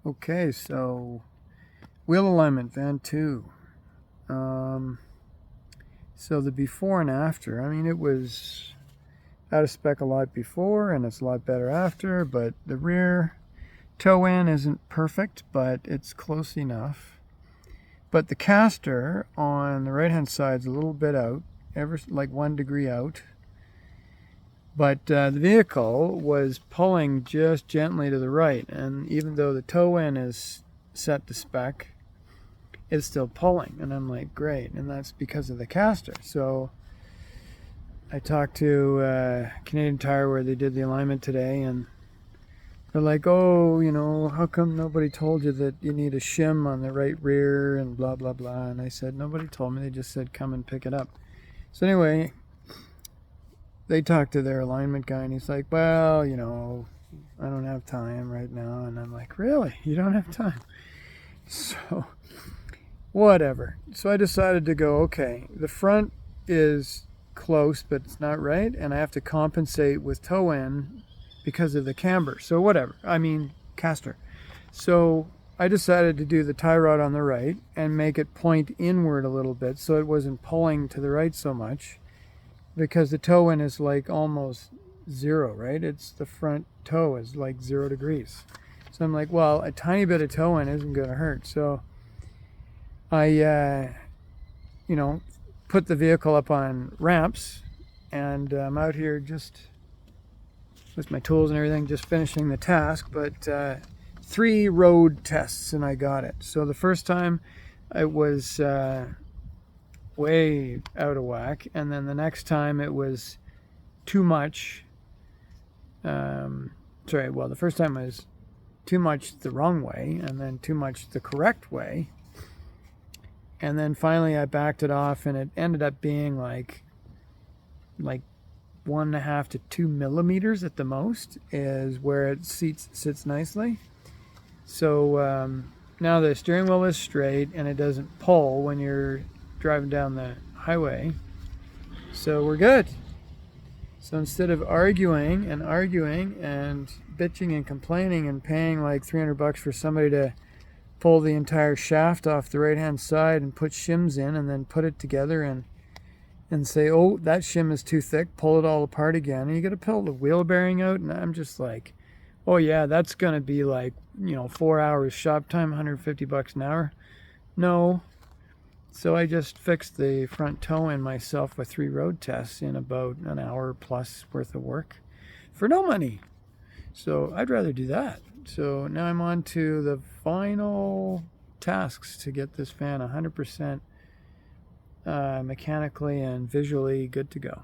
Okay, so wheel alignment, van 2. So the before and after, I mean, it was out of spec a lot before and it's a lot better after, but the rear toe in isn't perfect, but it's close enough. But the caster on the right hand side is a little bit out, like 1 degree out. But the vehicle was pulling just gently to the right, and even though the toe in is set to spec, it's still pulling. And I'm like, great, and that's because of the caster. So I talked to Canadian Tire where they did the alignment today, and they're like, oh, you know, how come nobody told you that you need a shim on the right rear and blah, blah, blah. And I said, nobody told me. They just said, come and pick it up. So anyway, they talked to their alignment guy, and he's like, well, you know, I don't have time right now. And I'm like, really? You don't have time? So whatever. So I decided to go, okay, the front is close, but it's not right, and I have to compensate with toe in because of the camber. So whatever. I mean, caster. So I decided to do the tie rod on the right and make it point inward a little bit so it wasn't pulling to the right so much, because the toe in is like almost zero, right? It's the front toe is like 0 degrees. So I'm like, well, a tiny bit of toe in isn't going to hurt. So I, put the vehicle up on ramps, and I'm out here just with my tools and everything, just finishing the task. But 3 road tests and I got it. So the first time it was way out of whack, and then the next time it was too much. The first time was too much the wrong way, and then too much the correct way. And then finally I backed it off, and it ended up being like 1.5 to 2 millimeters at the most is where it sits nicely. So now the steering wheel is straight and it doesn't pull when you're driving down the highway. So we're good. So instead of arguing and bitching and complaining and paying like $300 for somebody to pull the entire shaft off the right hand side and put shims in and then put it together and say, oh, that shim is too thick, pull it all apart again, and you got to pull the wheel bearing out. And I'm just like, oh yeah, that's going to be like, 4 hours shop time, $150 an hour. No. So I just fixed the front toe in myself with 3 road tests in about an hour plus worth of work for no money. So I'd rather do that. So now I'm on to the final tasks to get this fan 100% mechanically and visually good to go.